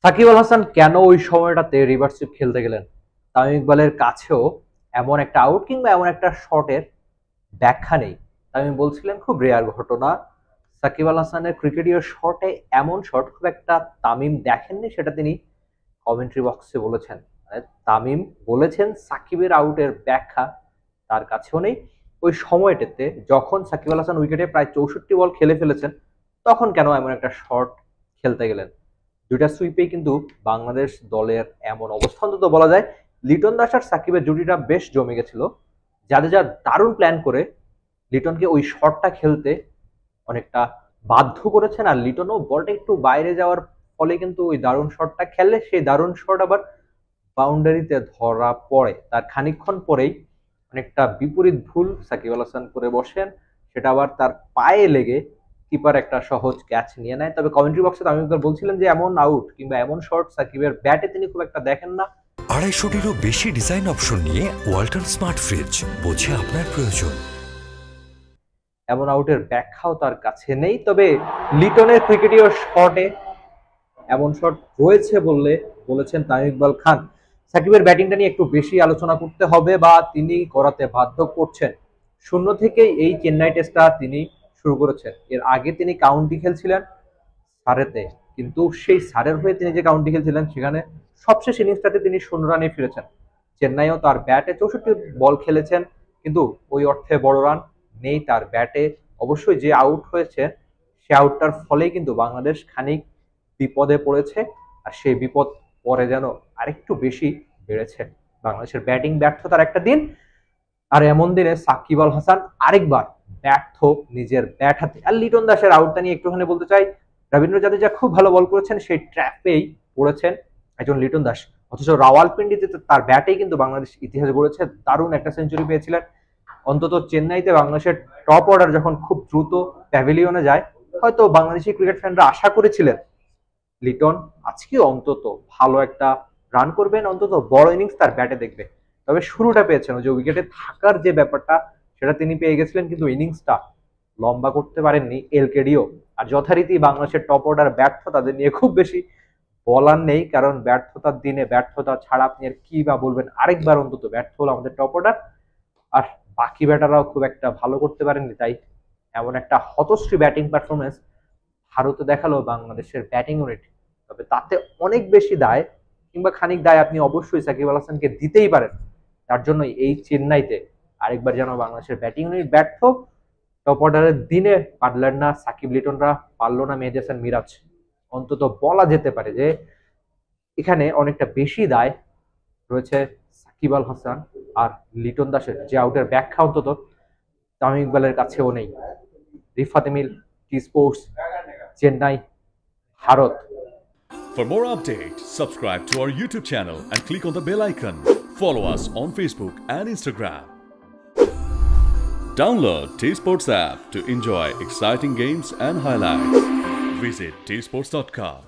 সাকিব আল হাসান কেন ওই সময়টাতে রিভার্স সুইপ খেলতে গেলেন? তামিম ইকবালের কাছেও এমন একটা আউট কিংবা এমন একটা শটের ব্যাখ্যা নেই। তামিম বলছিলেন খুব রেয়ার ঘটনা, সাকিব আল হাসানের ক্রিকেটীয় শটে এমন শট খুব একটা তামিম দেখেননি, সেটা তিনি কমেন্ট্রি বক্সে বলেছেন। মানে তামিম বলেছেন সাকিবের আউটের ব্যাখ্যা তার কাছেও নেই। ওই সময়টাতে যখন সাকিব আল হাসান উইকেটে প্রায় 64 বল খেলে ফেলেছেন, তখন কেন এমন একটা শট খেলতে গেলেন? দুইটা সুইপেই কিন্তু বাংলাদেশ দলের এমন অবস্থা, অন্তত বলা যায় লিটন দাস আর সাকিবের জুটিটা বেশ জমে গেছিল। জাদেজা দারুণ প্ল্যান করে লিটনকে ওই শটটা খেলতে অনেকটা বাধ্য করেছেন, আর লিটনও বলটা একটু বাইরে যাওয়ার ফলে কিন্তু ওই দারুণ শটটা খেললে সেই দারুণ শট আবার বাউন্ডারিতে ধরা পড়ে। তার খানিকক্ষণ পরেই অনেকটা বিপরীত ভুল সাকিব আল হাসান করে বসেন, সেটা আবার তার পায়ে লেগে কিপার একটা সহজ ক্যাচ নিয়ে নেয়। তবে কমেন্ট্রি বক্সে তামিম ইকবাল বলছিলেন যে এমন আউট কিংবা এমন শট সাকিবের ব্যাটে তিনি খুব একটা দেখেন না। 250-টিরও বেশি ডিজাইন অপশন নিয়ে ওয়ালটন স্মার্ট ফ্রিজ, বোঝে আপনার প্রয়োজন। এমন আউটের ব্যাখ্যাও তার কাছে নেই। তবে লিটনের ক্রিকেটীয় শটে এমন শট রয়েছে বলেছেন তামিম ইকবাল খান। সাকিবের ব্যাটিংটা নিয়ে একটু বেশি আলোচনা করতে হবে, বা তিনি করাতে বাধ্য করছেন। শূন্য থেকেই এই চেন্নাই টেস্টটা তিনি শুরু করেছেন। এর আগে তিনি কাউন্টি খেলছিলেন সারেতে, কিন্তু সেই সারের হয়ে তিনি যে কাউন্টি খেলছিলেন সেখানে সবশেষ ইনিংসটাতে তিনি 0 রানে ফিরেছেন। চেন্নাইও তার ব্যাটে 64 বল খেলেছেন, কিন্তু ওই অর্থে বড় রান নেই তার ব্যাটে। অবশ্যই যে আউট হয়েছে সে আউটটার ফলেই কিন্তু বাংলাদেশ খানিক বিপদে পড়েছে, আর সেই বিপদ পরে যেন আরেকটু বেশি বেড়েছে। বাংলাদেশের ব্যাটিং ব্যর্থতার একটা দিন, আর এমন দিনে সাকিব আল হাসান আরেকবার ব্যর্থ নিজের ব্যাট হাতে। আর লিটন দাসের আউটটা নিয়ে একটুখানি বলতে চাই, রবীন্দ্র জাদেজা খুব ভালো বল করেছেন, সেই ট্র্যাপেই পড়েছেন একজন লিটন দাস। অথচ রাওয়ালপিন্ডিতে তার ব্যাটেই কিন্তু বাংলাদেশ ইতিহাস গড়েছে, দারুণ একটা সেঞ্চুরি পেয়েছিলেন। অন্তত চেন্নাইতে বাংলাদেশের টপ অর্ডার যখন খুব দ্রুত প্যাভিলিয়নে যায়, হয়তো বাংলাদেশি ক্রিকেট ফ্যানরা আশা করেছিলেন লিটন আজকে অন্তত ভালো একটা রান করবেন, অন্তত বড় ইনিংস তার ব্যাটে দেখবে। তবে শুরুটা পেয়েছেন, ওই যে উইকেটে থাকার যে ব্যাপারটা সেটা তিনি পেয়ে গেছিলেন, কিন্তু ইনিংসটা লম্বা করতে পারেননি এলকেডিও। আর যথারীতি বাংলাদেশের টপ অর্ডার ব্যর্থ, তাদের নিয়ে খুব বেশি বলার নেই, কারণ ব্যর্থতার দিনে ব্যর্থতা ছাড়া আপনি আর কি বা বলবেন। আরেকবার অন্তত ব্যর্থ হলো আমাদের টপ অর্ডার, আর বাকি ব্যাটাররাও খুব একটা ভালো করতে পারেননি। তাই এমন একটা হতশ্রী ব্যাটিং পারফরমেন্স ভারতে দেখালো বাংলাদেশের ব্যাটিং ইউনিট। তবে তাতে অনেক বেশি দায় কিংবা খানিক দায় আপনি অবশ্যই সাকিব আল হাসানকে দিতেই পারেন। তার জন্যই এই চেন্নাইতে আরেকবার যেন বাংলাদেশের ব্যাটিং ইউনিট ব্যর্থ। টপ অর্ডারের দিনে পারলেন না সাকিব লিটনরা, পারল না মেহেদী হাসান মিরাজ। অন্তত বলা যেতে পারে যে এখানে অনেকটা বেশি দায় রয়েছে সাকিব আল হাসান আর লিটন দাসের, যে আউটের ব্যাখ্যা অন্তত তামিম ইকবালের কাছেও নেই। Rifat Emil, T Sports, Chennai, Bharat. For more updates, subscribe to our YouTube channel and click on the bell icon. Follow us on Facebook and Instagram. Download T Sports app to enjoy exciting games and highlights. Visit tsports.com.